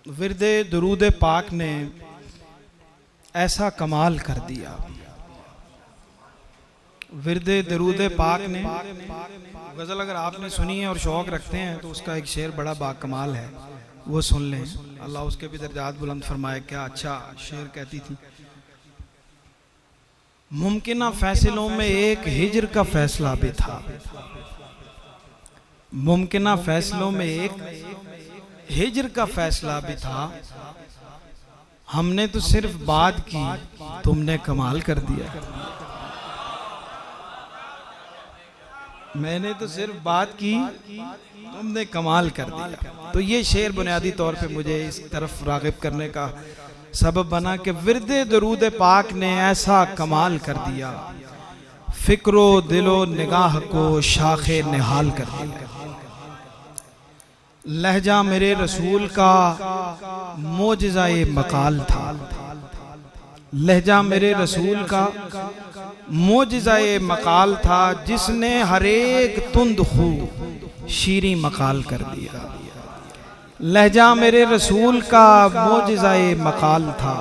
विरदे दुरूद पाक ने ऐसा कमाल कर दिया। विरदे दुरूद पाक ने गज़ल अगर आपने सुनी है और शौक़ रखते हैं तो उसका एक शेर बड़ा बाकमाल है, वो सुन लें। अल्लाह उसके भी दर्जात बुलंद फरमाए। क्या अच्छा शेर कहती थी, मुमकिन फैसलों में एक हिज्र का फैसला भी था। मुमकिन फैसलों में एक हिज्र का फैसला भी था। हमने तो सिर्फ बात की, तुमने कमाल कर दिया। मैंने तो सिर्फ बात की, तुमने कमाल कर दिया। तो ये शेर बुनियादी तौर पे मुझे इस तरफ राग़िब करने का सबब बना कि विरदे दुरूद पाक ने ऐसा कमाल कर दिया, फिक्रो दिलो निगाह को शाखे निहाल कर दिया। लहजा मेरे रसूल का मोजज़ाए मकाल था। लहजा मेरे रसूल का मोजज़ाए मकाल था, जिसने हर एक तुंद खू शीरी मकाल कर दिया। लहजा मेरे रसूल का मोजज़ाए मकाल था,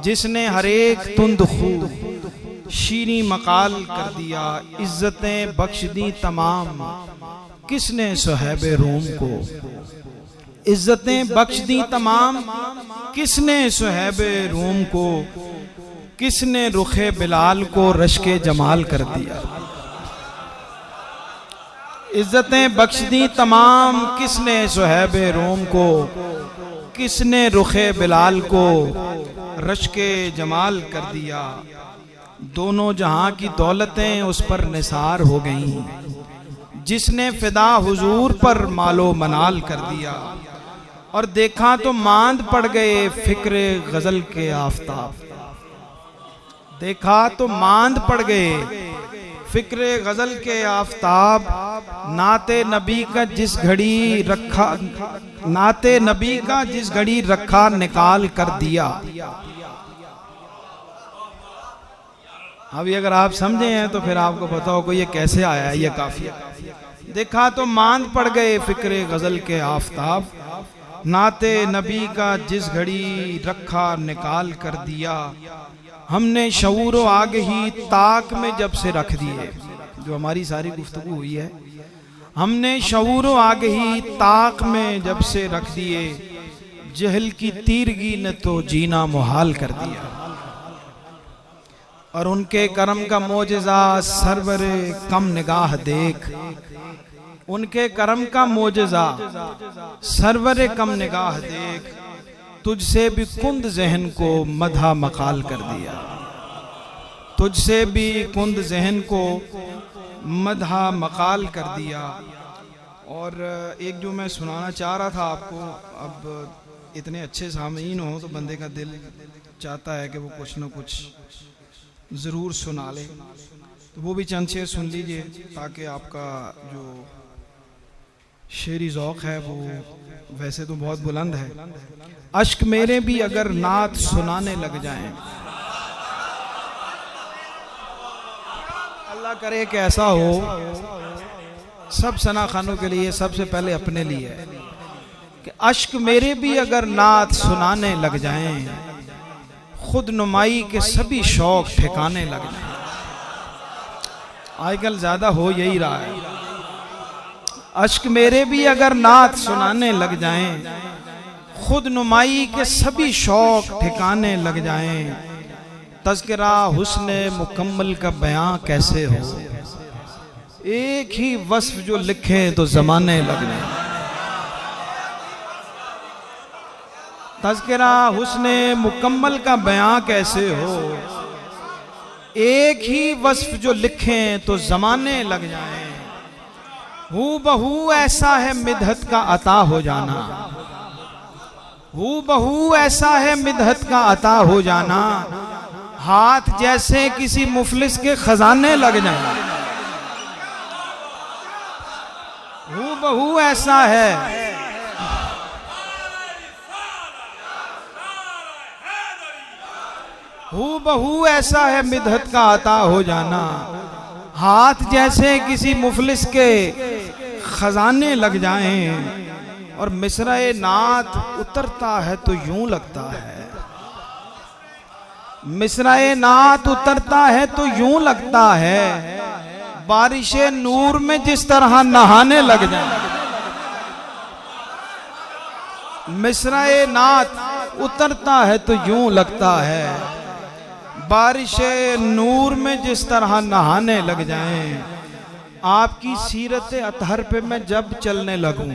जिसने हर एक तुंद खू शीरी मकाल कर दिया। इज्जतें बख्श दी तमाम किसने सुहैब रोम को। इज्जतें बख्श दी तमाम किसने सुहैब रोम को। किसने रुखे बिलाल को रश्के जमाल कर दिया। इज्जतें बख्श दी तमाम किसने सुहैब रोम को। किसने रुखे बिलाल को रश्के जमाल कर दिया। दोनों जहां की दौलतें उस पर निसार हो गईं, जिसने फिदा हुजूर पर मालो मनाल कर दिया। और देखा तो मांद पड़ गए फिक्रे गजल के आफताब। देखा तो मांद पड़ गए फिक्रे गजल के आफताब। नाते नबी का जिस घड़ी रखा, नाते नबी का जिस घड़ी रखा निकाल कर दिया। अभी अगर आप समझे हैं तो फिर आपको पता होगा ये कैसे आया है ये काफिया। देखा तो मांद पड़ गए फिक्रे गजल के आफताब। नाते नबी का जिस घड़ी रखा निकाल कर दिया। हमने शऊर व आगही ताक में जब से रख दिए। जो हमारी सारी गुफ्तगू हुई है, हमने शऊर व आगही ताक में जब से रख दिए। जहल की तीरगी ने तो जीना मुहाल कर दिया। और उनके करम का मोजज़ा सरवर कम निगाह देख। उनके करम का मोजज़ा सरवर कम निगाह देख। तुझसे भी कुंद जहन को मधा मकाल कर दिया। तुझसे भी कुंद जहन को मधा मकाल कर दिया। और एक जो मैं सुनाना चाह रहा था आपको, अब इतने अच्छे सामीन हो तो बंदे का दिल चाहता है कि वो कुछ न कुछ ज़रूर सुना ले। तो वो भी चंद शेर सुन लीजिए ताकि आपका जो शेरी ज़ौक़ है वो वैसे तो बहुत बुलंद है। अश्क मेरे भी अगर नात सुनाने लग जाएं। अल्लाह करे कि ऐसा हो सब सना खानों के लिए, सबसे पहले अपने लिए, कि अश्क मेरे भी अगर नात सुनाने लग जाएं। खुद नुमाई के सभी शौक ठिकाने लग जाएं। आजकल ज्यादा हो यही रहा है। अश्क मेरे भी अगर नात सुनाने लग जाएं। खुद नुमाई के सभी शौक ठिकाने लग जाएं। तज़किरा हुस्न मुकम्मल का बयां कैसे हो। एक ही वस्फ जो लिखे तो जमाने लग जाएं। तज़किरा हुस्न मुकम्मल का बयां कैसे हो। एक ही वस्फ जो लिखें तो जमाने लग जाएं। हू बहू ऐसा है मिदहत का अता हो जाना। हू बहू ऐसा है मिदहत का अता हो जाना। हाथ जैसे किसी मुफलिस के खजाने लग जाएं। हू बहू ऐसा है। हू बहू ऐसा है मिदहत का अता हो जाना। हाथ जैसे किसी मुफलिस के खजाने लग जाएं। और मिसराए नात उतरता है तो यूं लगता है, मिसराए नात उतरता है तो यूं लगता है बारिशे नूर में जिस तरह नहाने लग जाए। मिसराए नात उतरता है तो यूं लगता है बारिशे नूर में जिस तरह नहाने लग जाएं। आपकी सीरत अतहर पे मैं जब चलने लगूं,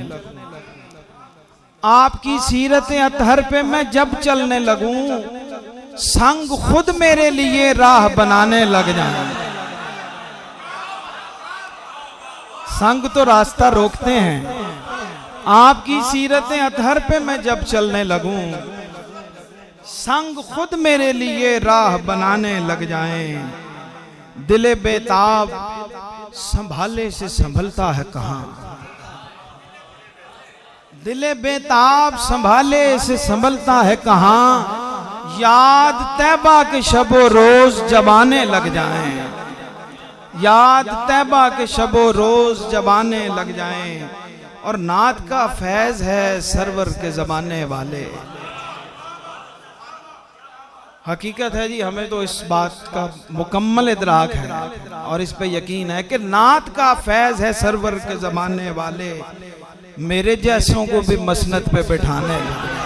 आपकी सीरत अतहर पे मैं जब चलने लगूं, संग खुद मेरे लिए राह बनाने लग जाए। संग तो रास्ता रोकते हैं, आपकी सीरत अतहर पे मैं जब चलने लगूं, संग खुद मेरे लिए राह बनाने लग जाएं। दिले बेताब संभाले से संभलता है कहां, दिले बेताब संभाले से संभलता है कहां, याद तैबा के शबो रोज जबाने लग जाएं, याद तैबा के शबो रोज जबाने लग जाएं। और नात का फैज है सरवर के जमाने वाले। हकीकत है जी, हमें तो इस बात का मुकम्मल इदराक है और इस पे यकीन है कि नात का फैज है सरवर के जमाने वाले, मेरे जैसों को भी मसनद पे बिठाने लगे।